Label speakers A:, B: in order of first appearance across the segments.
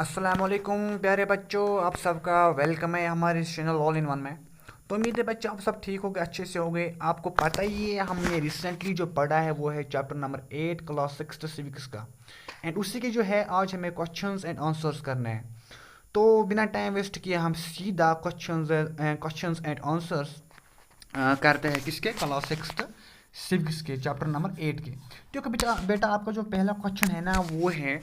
A: अस्सलामुअलैकुम प्यारे बच्चों, आप सबका वेलकम है हमारे इस चैनल ऑल इन वन में। तो उम्मीद है बच्चे आप सब ठीक हो गए, अच्छे से हो गए। आपको पता ही है हमने रिसेंटली जो पढ़ा है वो है चैप्टर नंबर 8 क्लास 6 सिविक्स का। एंड उसी के जो है आज हमें क्वेश्चंस एंड आंसर्स करने हैं। तो बिना टाइम वेस्ट किए हम सीधा क्वेश्चंस एंड आंसर्स करते हैं किसके, क्लास 6 सिविक्स के चैप्टर नंबर 8 के। देखो बेटा बेटा आपका जो पहला क्वेश्चन है ना वो है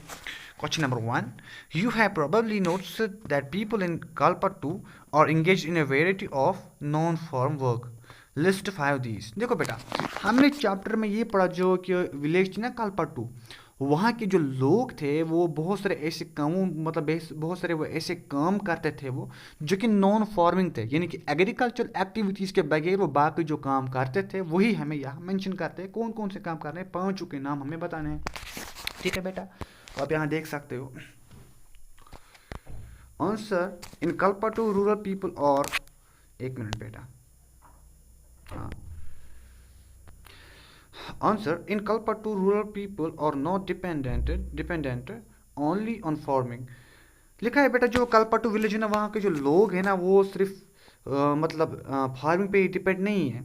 A: question number 1। You have probably notes that people in Kalpattu और engaged in a variety of non farm work. List 5 these. देखो बेटा हमने चैप्टर में ये पढ़ा जो कि विलेज थी ना कलपट्टू, वहाँ के जो लोग थे वो बहुत सारे ऐसे कामों मतलब बहुत सारे वो ऐसे काम करते थे वो जो कि नॉन फार्मिंग थे, यानी कि एग्रीकल्चर एक्टिविटीज़ के बगैर वो बाकी जो काम करते थे वही हमें यहाँ मेंशन करते हैं। कौन कौन से काम कर रहे हैं, पांचों के नाम हमें बताने हैं। ठीक है बेटा, तो आप यहाँ देख सकते हो आंसर इन कल्पाटू रूरल पीपल और, एक मिनट बेटा, हाँ, आंसर इन कल्पाटू रूरल पीपल और not dependent only on farming. लिखा है बेटा जो कलपट्टू विलेज है ना वहाँ के जो लोग हैं ना वो सिर्फ मतलब फार्मिंग पे ही डिपेंड नहीं है।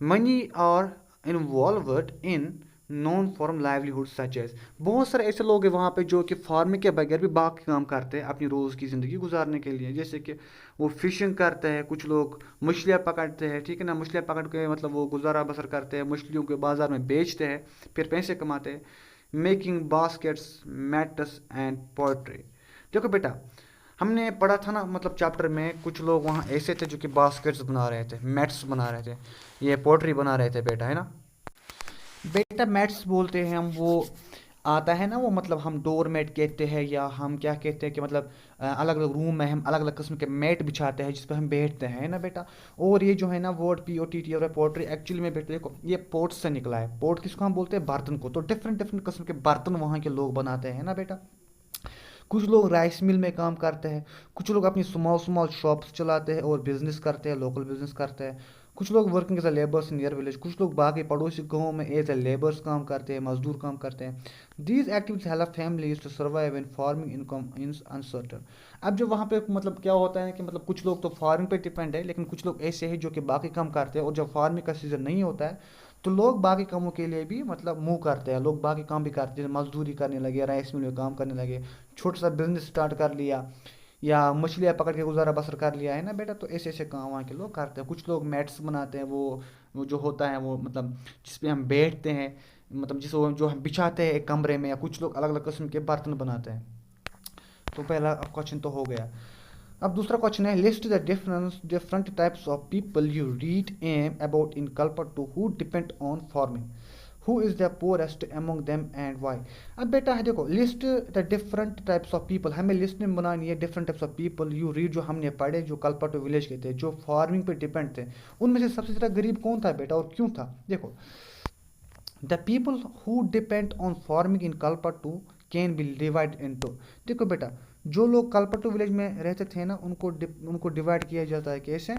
A: मनी और involved in non farm livelihood such as, बहुत सारे ऐसे लोग हैं वहाँ पे जो कि फार्मिंग के बगैर भी बाकी काम करते हैं अपनी रोज़ की ज़िंदगी गुजारने के लिए। जैसे कि वो फिशिंग करते हैं, कुछ लोग मछलियाँ पकड़ते हैं, ठीक है ना, मछलियाँ पकड़ के मतलब वो गुजारा बसर करते हैं, मछलियों के बाज़ार में बेचते हैं, फिर पैसे कमाते हैं। Making baskets, mats and poetry. देखो बेटा हमने पढ़ा था ना मतलब चैप्टर में कुछ लोग वहाँ ऐसे थे जो कि बास्केट्स बना रहे थे, मैट्स बना रहे थे, ये पोट्री बना रहे थे बेटा, है ना। बेटा मैट्स बोलते हैं हम वो आता है ना वो मतलब हम डोर मैट कहते हैं या हम क्या कहते हैं कि मतलब अलग अलग रूम में हम अलग अलग किस्म के मैट बिछाते हैं जिस पर हम बैठते हैं ना बेटा। और ये जो है ना वर्ड POTT और पोट्री एक्चुअली में बेटा देखो ये पोट से निकला है। पोट किसको हम बोलते हैं, बर्तन को। तो डिफरेंट डिफरेंट किस्म के बर्तन वहाँ के लोग बनाते हैं ना बेटा। कुछ लोग राइस मिल में काम करते हैं, कुछ लोग अपनी स्मॉल स्मॉल शॉप्स चलाते हैं और बिजनेस करते हैं, लोकल बिजनेस करते हैं। कुछ लोग working as a labourers in near village, कुछ लोग बाकी पड़ोसी गाँव में एज ए लेबर्स काम करते हैं, मजदूर काम करते हैं। These activities help families to survive in farming income in uncertain. अब जो वहाँ पे मतलब क्या होता है कि मतलब कुछ लोग तो फार्मिंग पे डिपेंड है, लेकिन कुछ लोग ऐसे हैं जो कि बाकी काम करते हैं, और जब फार्मिंग का सीजन नहीं होता है तो लोग बाकी कामों के लिए भी मतलब मूव करते हैं, लोग बाकी काम भी करते हैं, मजदूरी करने लगे, राइस मिल में काम करने लगे, छोटा सा बिजनेस स्टार्ट कर लिया, या मछलियाँ पकड़ के गुजारा बसर कर लिया, है ना बेटा। तो ऐसे ऐसे काम वहाँ के लोग करते हैं। कुछ लोग मैट्स बनाते हैं, वो जो होता है वो मतलब जिस पे हम बैठते हैं, मतलब जिसको जो हम बिछाते हैं एक कमरे में, या कुछ लोग अलग अलग किस्म के बर्तन बनाते हैं। तो पहला क्वेश्चन तो हो गया। अब दूसरा क्वेश्चन है list the different types of people you read em about in Kalpattu who depend on farming. Who is the poorest among them and why. अब बेटा है देखो list the different types of people, हमें लिस्ट में बनानी है different types of people you read जो हमने पढ़े जो कल्पट्टू विलेज के थे जो फार्मिंग पे डिपेंड थे। उनमें से सबसे ज़्यादा गरीब कौन था बेटा और क्यों था। देखो the people who depend on farming in Kalpattu can be divide into. देखो बेटा जो लोग कल्पट्टू विलेज में रहते थे ना उनको डिवाइड किया जाता है कैसे।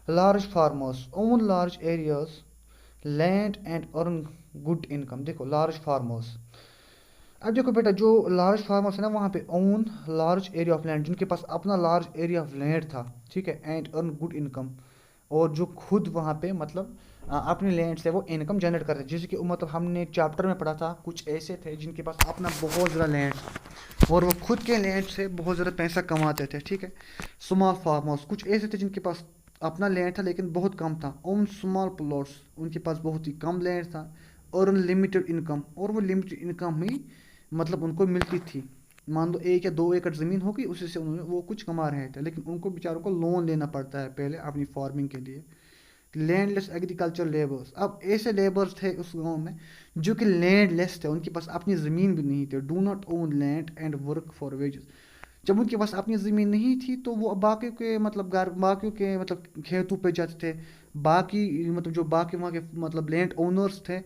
A: Large farmers own large areas land and earn good income. देखो लार्ज फार्मर्स, अब देखो बेटा जो लार्ज फार्मर्स है ना वहाँ पे own large area of land, जिनके पास अपना लार्ज एरिया ऑफ लैंड था, ठीक है, एंड अर्न गुड इनकम, और जो खुद वहाँ पे मतलब अपने लैंड से वो इनकम जनरेट करते हैं। जैसे कि मतलब हमने चैप्टर में पढ़ा था कुछ ऐसे थे जिनके पास अपना बहुत ज़्यादा लैंड था और वो खुद के लैंड से बहुत ज़्यादा पैसा कमाते थे, ठीक है। स्मॉल फार्मर्स कुछ ऐसे थे जिनके पास अपना लैंड था लेकिन बहुत कम था, ओन स्मॉल प्लॉट्स, उनके पास बहुत ही कम लैंड था, और लिमिटेड इनकम, और वो लिमिटेड इनकम ही मतलब उनको मिलती थी। मान लो 1 या 2 एकड़ ज़मीन होगी उसी से उन्होंने वो कुछ कमा रहे थे, लेकिन उनको बेचारों को लोन लेना पड़ता है पहले अपनी फार्मिंग के लिए। लैंडलेस एग्रीकल्चर लेबर्स, अब ऐसे लेबर्स थे उस गांव में जो कि लैंडलेस थे, उनके पास अपनी ज़मीन भी नहीं थी। Do not own land and work for wages. जब उनके पास अपनी ज़मीन नहीं थी तो वो बाकी के मतलब घर बाकियों के मतलब खेतों पे जाते थे, बाकी मतलब जो बाकी वहाँ के मतलब लैंड ओनर्स थे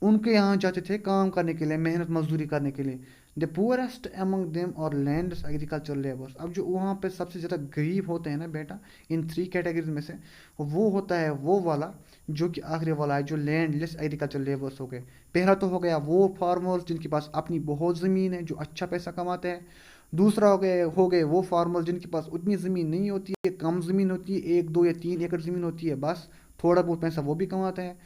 A: उनके यहाँ जाते थे काम करने के लिए, मेहनत मजदूरी करने के लिए। द पुअरेस्ट एमंग देम और लैंड्स एग्रीकल्चर लेबर्स। अब जो वहाँ पे सबसे ज़्यादा गरीब होते हैं ना बेटा, इन 3 कैटेगरीज में से वो होता है वो वाला जो कि आखिरी वाला है, जो लैंडलेस एग्रीकल्चर लेबर्स हो गए। पहला तो हो गया वो फार्मर्स जिनके पास अपनी बहुत ज़मीन है, जो अच्छा पैसा कमाते हैं। दूसरा हो गए वो फार्मर्स जिनके पास उतनी ज़मीन नहीं होती है, कम ज़मीन होती है, 1, 2 या 3 एकड़ ज़मीन होती है बस, थोड़ा बहुत पैसा वो भी कमाते हैं।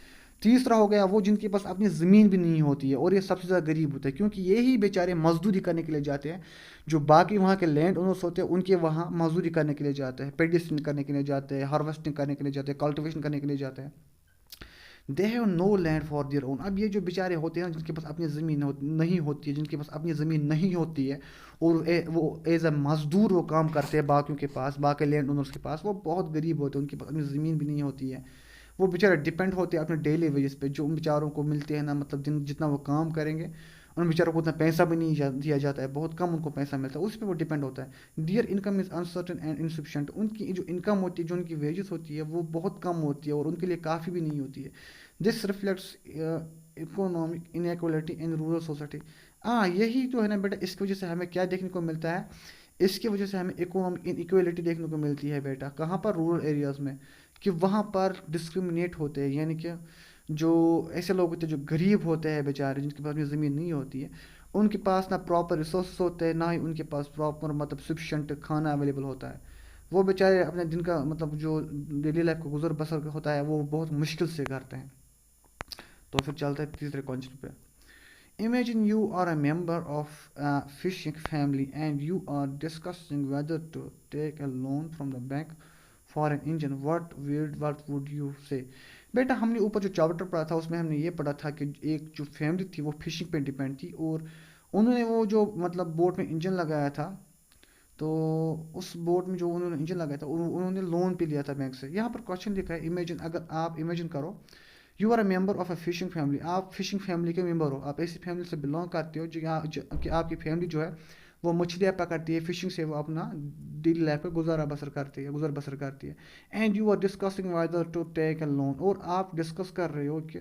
A: तीसरा हो गया वो जिनके पास अपनी ज़मीन भी नहीं होती है, और ये सबसे ज़्यादा गरीब होते हैं क्योंकि यही बेचारे मजदूरी करने के लिए जाते हैं। जो बाकी वहाँ के लैंड ओनर्स होते हैं उनके वहाँ मजदूरी करने के लिए जाते हैं, पेडिस्टिंग करने के लिए जाते हैं, हार्वेस्टिंग करने के लिए जाते हैं, कल्टिवेशन करने के लिए जाते हैं। They have no land for their own. अब ये जो बेचारे होते हैं जिनके पास अपनी ज़मीन नहीं होती है, जिनके पास अपनी ज़मीन नहीं होती है, और वो एज अ मजदूर वो काम करते हैं बाकियों के पास, बाकी लैंड ओनर्स के पास, वो बहुत गरीब होते हैं, उनके पास अपनी ज़मीन भी नहीं होती है। वो बेचारे डिपेंड होते हैं अपने डेली वेजेस पे, जो उन बेचारों को मिलते हैं ना, मतलब जितना वो काम करेंगे उन बेचारों को उतना पैसा भी नहीं दिया जाता है, बहुत कम उनको पैसा मिलता है, उस पर वो डिपेंड होता है। Their income is uncertain and insufficient. उनकी जो इनकम होती है, जो उनकी वेजेस होती है, वो बहुत कम होती है और उनके लिए काफ़ी भी नहीं होती है। This reflects economic inequality in rural society. हाँ, यही तो है ना बेटा, इसकी वजह से हमें क्या देखने को मिलता है, इसकी वजह से हमें इकोनॉमिक इनइक्वलिटी देखने को मिलती है बेटा। कहाँ पर? रूरल एरियाज़ में, कि वहाँ पर डिस्क्रिमिनेट होते हैं, यानी कि जो ऐसे लोग होते हैं जो गरीब होते हैं बेचारे, जिनके पास अपनी ज़मीन नहीं होती है, उनके पास ना प्रॉपर रिसोर्स होते हैं, ना ही उनके पास प्रॉपर मतलब सफिशेंट खाना अवेलेबल होता है। वो बेचारे अपने दिन का मतलब जो डेली लाइफ का गुजर बसर होता है वो बहुत मुश्किल से करते हैं। तो फिर चलते हैं तीसरे क्वेश्चन पे। Imagine you are a member of a fishing family and you are discussing whether to take a loan from the bank for an engine. What would you say? बेटा, हमने ऊपर जो चैप्टर पढ़ा था उसमें हमने ये पढ़ा था कि एक जो फैमिली थी वो फिशिंग पे डिपेंड थी, और उन्होंने वो जो मतलब बोट में इंजन लगाया था, तो उस बोट में जो उन्होंने इंजन लगाया था उन्होंने लोन पे लिया था बैंक से। यहाँ पर क्वेश्चन लिखा है, इमेजिन, अगर आप इमेजिन करो you are a member of a fishing family, आप फिशिंग फैमिली के मेंबर हो, आप ऐसी फैमिली से बिलोंग करते हो कि आपकी फैमिली जो है वो मछलियाँ पकड़ती है, फिशिंग से वो अपना डेली लाइफ का गुजर बसर करती है। And you are discussing whether to take a loan, और आप डिस्कस कर रहे हो कि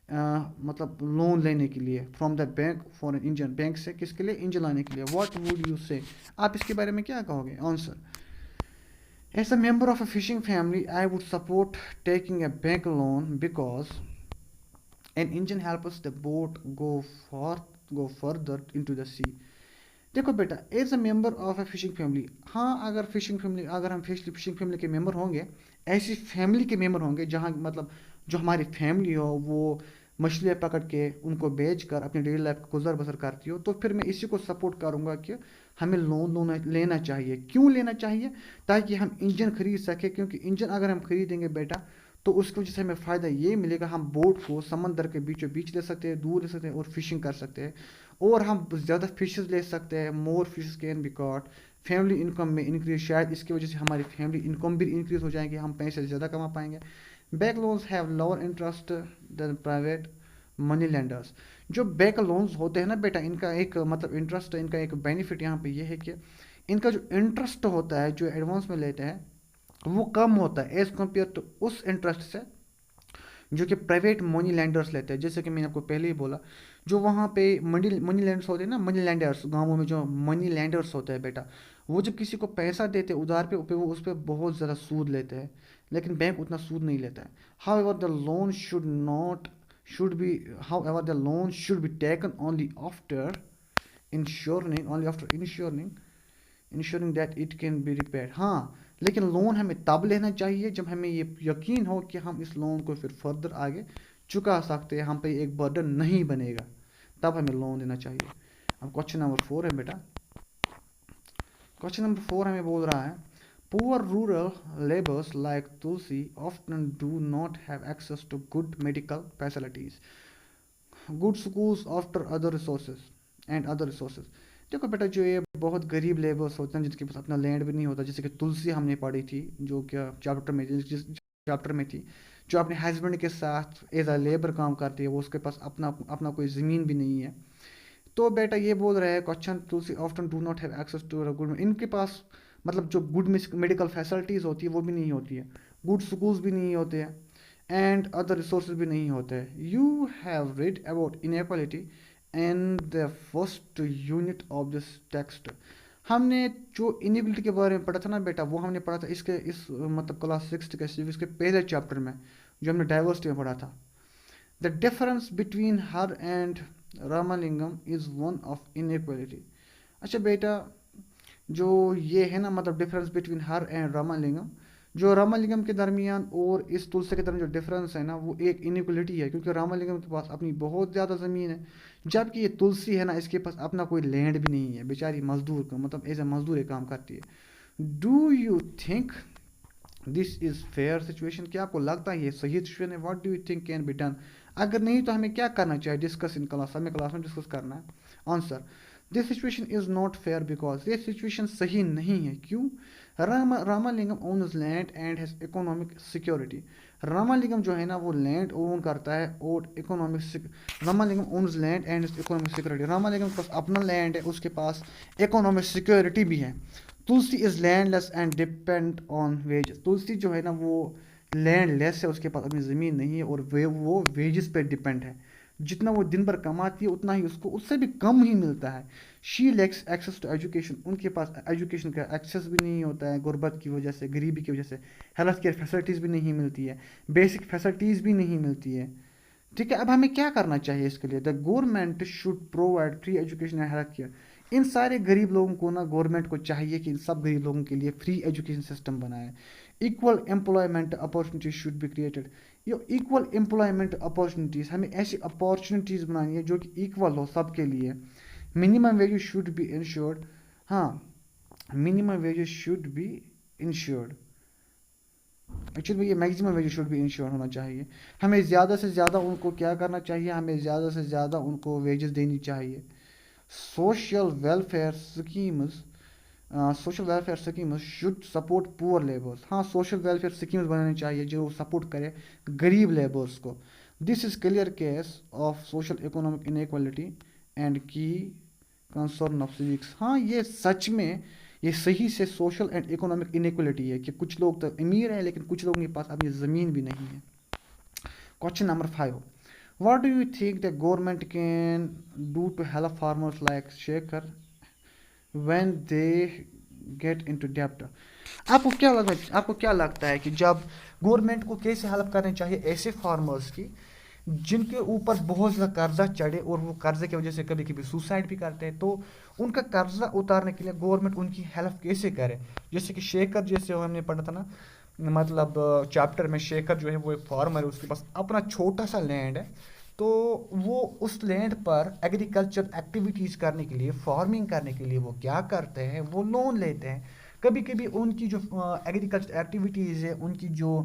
A: मतलब लोन लेने के लिए from the bank for an engine, bank से किसके लिए? इंजन लाने के लिए। व्हाट वुड यू से? आप इसके बारे में क्या कहोगे? Answer: As a member of a fishing family, I would support taking a bank loan because an engine helps the boat go further into the sea. देखो बेटा, as a member of a fishing family, हाँ, अगर हम fishing family के member होंगे, ऐसी family के member होंगे जहाँ मतलब जो हमारी फैमिली हो वो मछलियाँ पकड़ के उनको बेच कर अपनी डेली लाइफ को गुजर बसर करती हो, तो फिर मैं इसी को सपोर्ट करूँगा कि हमें लोन लेना चाहिए। क्यों लेना चाहिए? ताकि हम इंजन खरीद सकें, क्योंकि इंजन अगर हम खरीदेंगे बेटा तो उसकी वजह से हमें फ़ायदा ये मिलेगा, हम बोट को समंदर के बीचों बीच ले सकते हैं, दूर ले सकते हैं और फिशिंग कर सकते हैं, और हम ज़्यादा फिशेस ले सकते हैं, more fishes can be caught. Family income में इंक्रीज, शायद इसकी वजह से हमारी फैमिली इनकम भी इंक्रीज हो जाएंगे, हम पैसे ज़्यादा कमा पाएंगे। Bank loans have lower interest than private money lenders. जो बैंक लोन्स होते हैं ना बेटा, इनका एक मतलब इंटरेस्ट, इनका एक बेनिफिट यहाँ पे ये है कि इनका जो इंटरेस्ट होता है जो एडवांस में लेते हैं वो कम होता है एज़ कम्पेयर टू उस इंटरेस्ट से जो कि प्राइवेट मनी लैंडर्स लेते हैं। जैसे कि मैंने आपको पहले ही बोला, जो वहाँ पे मनी लैंडर्स होते हैं ना, मनी लैंडर्स, गाँवों में जो मनी लैंडर्स होते हैं बेटा, वो जब किसी को पैसा देते हैं उधार पे वो उस पर बहुत ज़्यादा सूद लेते हैं, लेकिन बैंक उतना सूद नहीं लेता है। How ever the loan should be how ever the loan should be taken only after ensuring that it can be repaid. हाँ, लेकिन लोन हमें तब लेना चाहिए जब हमें ये यकीन हो कि हम इस लोन को फिर फर्दर आगे चुका सकते हैं, हम पे एक बर्डन नहीं बनेगा, तब हमें लोन लेना चाहिए। अब क्वेश्चन नंबर 4 है बेटा। क्वेश्चन नंबर 4 हमें बोल रहा है, poor rural labourers like Tulsi often do not have access to good medical facilities, good schools after other resources. देखो बेटा, जो ये बहुत गरीब लेबर्स होते हैं जिनके पास अपना लैंड भी नहीं होता, जैसे कि तुलसी हमने पढ़ी थी जो क्या चैप्टर में, जिस चैप्टर में थी, जो अपने हस्बैंड के साथ एज अ लेबर काम करती है, वो उसके पास अपना अपना कोई ज़मीन भी नहीं है। तो बेटा ये बोल रहे हैं question, Tulsi often do not have access to good, इनके पास मतलब जो गुड मेडिकल फैसिलिटीज़ होती है वो भी नहीं होती है, गुड स्कूल्स भी नहीं होते हैं, एंड अदर रिसोर्सेज भी नहीं होते हैं। You have read about inequality and the first unit of this text. हमने जो इनिक्वलिटी के बारे में पढ़ा था ना बेटा, वो हमने पढ़ा था इसके इस मतलब क्लास 6 के सिविक्स के पहले चैप्टर में, जो हमने डाइवर्सिटी में पढ़ा था। The difference between her and Ramalingam is one of inequality. अच्छा बेटा, जो ये है ना मतलब difference between her and Ramalingam, जो रामालिंगम के दरमियान और इस तुलसी के दरमियान जो डिफरेंस है ना, वो एक इनइक्वलिटी है, क्योंकि रामालिंगम के पास अपनी बहुत ज़्यादा ज़मीन है, जबकि ये तुलसी है ना, इसके पास अपना कोई लैंड भी नहीं है, बेचारी मजदूर का मतलब एज ए मजदूर काम करती है। Do you think this is fair situation? क्या आपको लगता है ये सही सिचुएशन है? What do you think can be done? अगर नहीं तो हमें क्या करना चाहिए? डिस्कस इन क्लास, हमें क्लास में डिस्कस करना है। Answer, this situation is not fair because ये सिचुएशन सही नहीं है। क्यों? Ramalingam owns land and has economic security. Ramalingam जो है ना वो लैंड ओन करता है और economic, Ramalingam owns land and economic security. Ramalingam के पास अपना लैंड है, उसके पास इकोनॉमिक सिक्योरिटी भी है। Tulsi is landless and depend on wage. Tulsi जो है ना वो लैंडलेस है, उसके पास अपनी ज़मीन नहीं है और वो वेजेस पे डिपेंड है। जितना वो दिन भर कमाती है उतना ही उसको उससे भी कम ही मिलता है। She lacks access to education. उनके पास एजुकेशन का एक्सेस भी नहीं होता है, गुर्बत की वजह से, गरीबी की वजह से। हेल्थ केयर फैसिलिटीज़ भी नहीं मिलती है, बेसिक फैसिलिटीज़ भी नहीं मिलती है। ठीक है, अब हमें क्या करना चाहिए इसके लिए? The government should provide free education and health care. इन सारे गरीब लोगों को ना गवर्नमेंट को चाहिए कि इन सब गरीब लोगों के लिए फ्री एजुकेशन सिस्टम बनाए। Equal employment opportunities should be created. ये इक्वल एम्प्लॉयमेंट अपॉर्चुनिटीज़, हमें ऐसी अपॉर्चुनिटीज़ बनानी है जो कि इक्वल हो सबके लिए। Minimum wages should be ensured. हाँ, minimum wages should be ensured. Actually ये maximum wages should be ensure होना चाहिए। हमें ज़्यादा से ज़्यादा उनको क्या करना चाहिए? हमें ज़्यादा से ज़्यादा उनको वेजेस देनी चाहिए। Social welfare schemes, social welfare schemes should support poor labours. हाँ, सोशल वेलफेयर स्कीम्स बनानी चाहिए जो सपोर्ट करे गरीब लेबर्स को। This is clear case of social economic inequality and की कंसर्न ऑफ सिविक्स। हाँ, ये सच में ये सही से सोशल एंड इकोनॉमिक इनइक्वालिटी है कि कुछ लोग तो अमीर हैं लेकिन कुछ लोगों के पास अपनी ज़मीन भी नहीं है। Question number 5, what do you think the government can do to help farmers like Shekhar when they get into debt? आपको क्या लगता है कि जब गवर्नमेंट को कैसे हेल्प करनी चाहिए ऐसे फार्मर्स की जिनके ऊपर बहुत ज़्यादा कर्जा चढ़े और वो कर्जे की वजह से कभी कभी सुसाइड भी करते हैं? तो उनका कर्जा उतारने के लिए गवर्नमेंट उनकी हेल्प कैसे करे? जैसे कि शेखर, जैसे हमने पढ़ा था ना मतलब चैप्टर में, शेखर जो है वो एक फार्मर है, उसके पास अपना छोटा सा लैंड है। तो वो उस लैंड पर एग्रीकल्चर एक्टिविटीज़ करने के लिए, फार्मिंग करने के लिए वो क्या करते हैं? वो लोन लेते हैं। कभी कभी उनकी जो एग्रीकल्चर एक्टिविटीज़ है, उनकी जो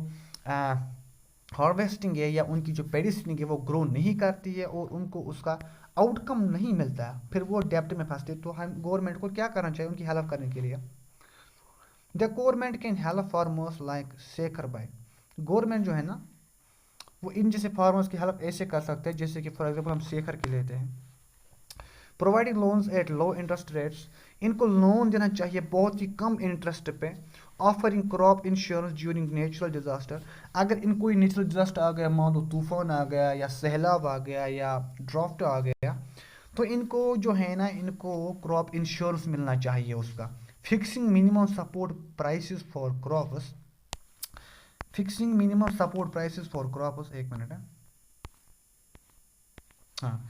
A: हार्वेस्टिंग है या उनकी जो पेडिस्टिंग है वो ग्रो नहीं करती है और उनको उसका आउटकम नहीं मिलता है, फिर वो डेप्ट में फंसते। तो हम गवर्नमेंट को क्या करना चाहिए उनकी हेल्प करने के लिए? The government can help farmers like Shekhar by. Government जो है ना वो इन जैसे फार्मर्स की हेल्प ऐसे कर सकते हैं, जैसे कि फॉर एग्जांपल हम शेखर की लेते हैं। Providing loans at low interest rates. इनको लोन देना चाहिए बहुत ही कम इंटरेस्ट पे। Offering crop insurance during natural disaster. अगर इन कोई नेचुरल डिजास्टर आ गया, मान लो तूफान आ गया या सैलाब आ गया या ड्राफ्ट आ गया, तो इनको जो है ना इनको क्रॉप इंश्योरेंस मिलना चाहिए उसका। Fixing minimum support prices for crops. Fixing minimum support prices for crops, एक मिनट है। हाँ,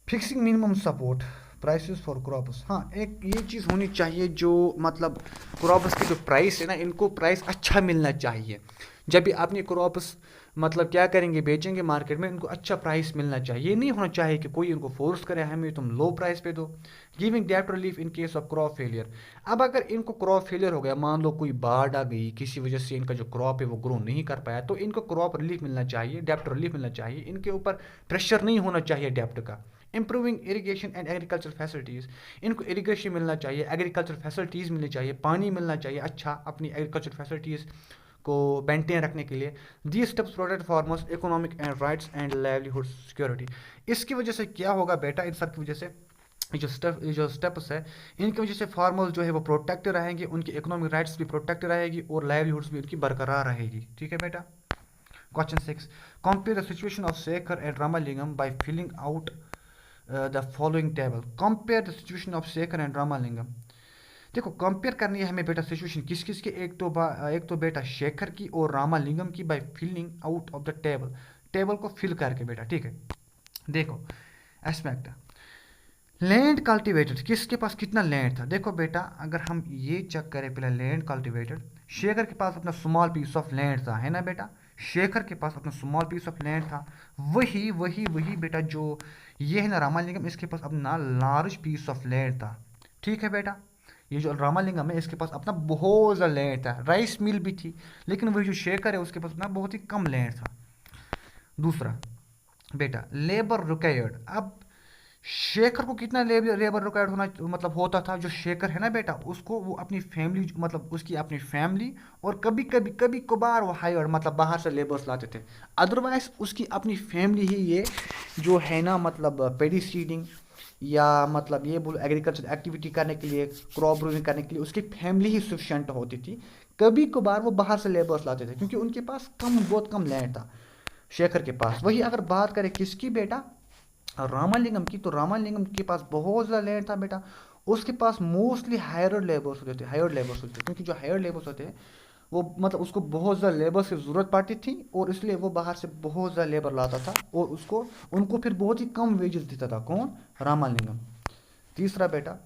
A: fixing minimum support prices for crops. हाँ, एक ये चीज़ होनी चाहिए जो मतलब क्रॉप्स की जो प्राइस है ना, इनको प्राइस अच्छा मिलना चाहिए। जब भी अपनी क्रॉप्स मतलब क्या करेंगे, बेचेंगे मार्केट में, इनको अच्छा प्राइस मिलना चाहिए। ये नहीं होना चाहिए कि कोई इनको फोर्स करे हमें तुम लो प्राइस पे दो। गिविंग डेप्ट relief in case of crop failure. अब अगर इनको क्रॉप फेलियर हो गया, मान लो कोई बाढ़ आ गई, किसी वजह से इनका जो क्रॉप है वो ग्रो नहीं कर पाया, तो इनको क्रॉप रिलीफ मिलना चाहिए, डेप्ट रिलीफ मिलना चाहिए। इनके ऊपर प्रेशर नहीं होना चाहिए डेप्ट का। Improving irrigation and agriculture facilities. इनको इरीगेशन मिलना चाहिए, एग्रीकल्चर फैसिलिटीज़ मिलनी चाहिए, पानी मिलना चाहिए अच्छा अपनी एग्रीकल्चर फैसिलिटीज़ को मेंटेन रखने के लिए। The steps protect farmers economic and rights and livelihood security. इसकी वजह से क्या होगा बेटा, इन सब की वजह से जो स्टेप्स है, इनकी वजह से फार्मर्स जो है वो प्रोटेक्ट रहेंगे, उनकी इकोनॉमिक राइट्स भी प्रोटेक्ट रहेगी और लाइवलीहुड्स भी उनकी बरकरार रहेगी। ठीक है बेटा। Question 6, compare the situation of Shekhar and Ramalingam by filling out the following table, compare the situation of Shekhar and Ramalingam. देखो कंपेयर करनी है हमें बेटा सिचुएशन किस किस की, एक तो बेटा शेखर की और रामालिंगम की, by filling out of the table, table को फिल करके बेटा, ठीक है। देखो एस्पेक्ट लैंड कल्टिवेटेड, किसके पास कितना लैंड था। देखो बेटा अगर हम ये चेक करें पहले लैंड कल्टिवेटेड, शेखर के पास अपना स्मॉल पीस ऑफ लैंड था, है ना बेटा, शेखर के पास अपना स्मॉल पीस ऑफ लैंड था। वही वही वही बेटा जो ये है ना रामालिंगम, इसके पास अपना लार्ज पीस ऑफ लैंड था, ठीक है बेटा। ये जो रामालिंगम है इसके पास अपना बहुत ज़्यादा लैंड था, राइस मिल भी थी, लेकिन वही जो शेखर है उसके पास अपना बहुत ही कम लैंड था। दूसरा बेटा लेबर रिक्वायर्ड, अब शेखर को कितना लेबर रिक्वायर्ड होना मतलब होता था, जो शेखर है ना बेटा उसको वो अपनी फैमिली मतलब उसकी अपनी फैमिली और कभी कभार वो हायर्ड मतलब बाहर से लेबर्स लाते थे, अदरवाइज उसकी अपनी फैमिली ही ये जो है ना मतलब पेडी सीडिंग या मतलब ये बोलो एग्रीकल्चर एक्टिविटी करने के लिए, क्रॉप ग्रोइंग करने के लिए उसकी फैमिली ही सफिशेंट होती थी। कभी कभार वो बाहर से लेबर्स लाते थे क्योंकि उनके पास बहुत कम लैंड था शेखर के पास। वही अगर बात करें किसकी बेटा, रामालिंगम की, तो रामालिंगम के पास बहुत ज़्यादा लैंड था बेटा। उसके पास मोस्टली हायर्ड लेबर्स होते थे, हायर्ड लेबर्स होते थे, क्योंकि जो हायर्ड लेबर्स होते हैं वो मतलब उसको बहुत ज़्यादा लेबर्स की ज़रूरत पड़ती थी और इसलिए वो बाहर से बहुत ज़्यादा लेबर लाता था और उसको उनको फिर बहुत ही कम वेजेस देता था, कौन, रामालिंगम। तीसरा बेटा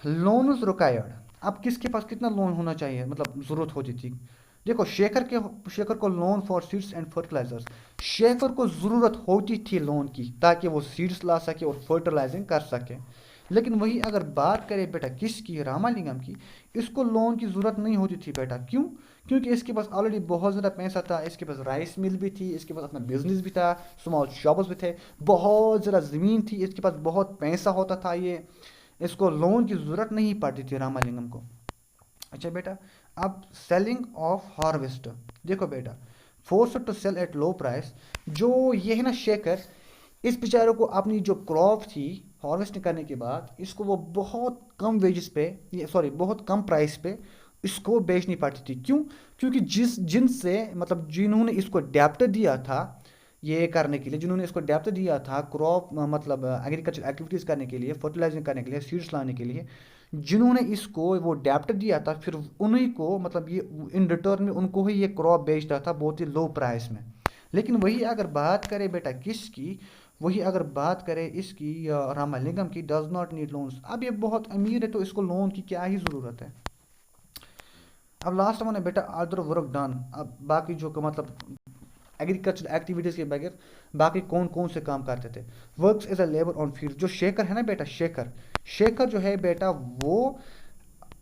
A: लोन्स रिक्वायर्ड, अब किसके पास कितना लोन होना चाहिए मतलब ज़रूरत होती थी। देखो शेखर को loan for seeds and fertilisers, Shekhar को ज़रूरत होती थी लोन की ताकि वो सीड्स ला सके और फर्टिलाइजिंग कर सके। लेकिन वही अगर बात करें बेटा किसकी, रामालिंगम की, इसको लोन की ज़रूरत नहीं होती थी बेटा। क्यों? क्योंकि इसके पास ऑलरेडी बहुत ज़्यादा पैसा था, इसके पास राइस मिल भी थी, इसके पास अपना बिजनेस भी था, स्मॉल शॉप्स भी थे, बहुत ज़्यादा ज़मीन थी, इसके पास बहुत पैसा होता था, ये इसको लोन की ज़रूरत नहीं पड़ती थी रामालिंगम को। अच्छा बेटा अब सेलिंग ऑफ हार्वेस्ट, देखो बेटा force to sell at low price, जो ये है ना शेखर, इस बेचारे को अपनी जो क्रॉप थी हार्वेस्ट करने के बाद इसको वो बहुत कम वेजेस पे, ये सॉरी बहुत कम प्राइस पे इसको बेचनी पड़ती थी। क्यों? क्योंकि जिनसे मतलब जिन्होंने इसको डेप्ट दिया था ये करने के लिए, जिन्होंने इसको डेप्थ दिया था क्रॉप मतलब एग्रीकल्चर एक्टिविटीज़ करने के लिए, फर्टिलाइजिंग करने के लिए, सीड्स लाने के लिए, जिन्होंने इसको वो डेप्ट दिया था फिर उन्हीं को मतलब ये इन रिटर्न में उनको ही ये क्रॉप बेचता था बहुत ही लो प्राइस में। लेकिन वही अगर बात करें बेटा किसकी, वही अगर बात करें इसकी रामालिंगम की, डज नॉट नीड लोन्स, अब ये बहुत अमीर है तो इसको लोन की क्या ही ज़रूरत है। अब लास्ट वन है बेटा अदर वर्क डन, अब बाकी जो मतलब एग्रीकल्चर एक्टिविटीज़ के बगैर बाकी कौन कौन से काम करते थे। Works as a labour on field, जो शेखर है ना बेटा शेखर जो है बेटा वो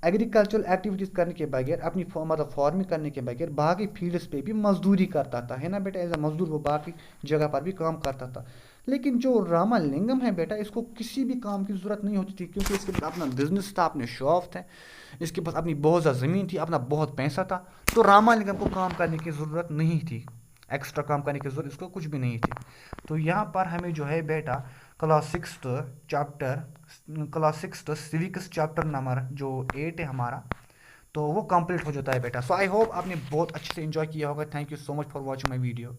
A: एग्रीकल्चरल एक्टिविटीज़ करने के बगैर अपनी मतलब फार्मिंग करने के बगैर बाकी फील्ड्स पे भी मजदूरी करता था, है ना बेटा, एज अ मजदूर वो बाकी जगह पर भी काम करता था। लेकिन जो रामालिंगम है बेटा इसको किसी भी काम की ज़रूरत नहीं होती थी क्योंकि इसके पास अपना बिजनेस था, अपने शॉप थे, इसके पास अपनी बहुत ज़्यादा ज़मीन थी, अपना बहुत पैसा था, तो रामालिंगम को काम करने की ज़रूरत नहीं थी, एक्स्ट्रा काम करने की ज़रूरत इसको कुछ भी नहीं थी। तो यहाँ पर हमें जो है बेटा class six civics chapter number जो 8 है हमारा, तो वो कंप्लीट हो जाता है बेटा। सो आई होप आपने बहुत अच्छे से एंजॉय किया होगा। Thank you so much for watching my video.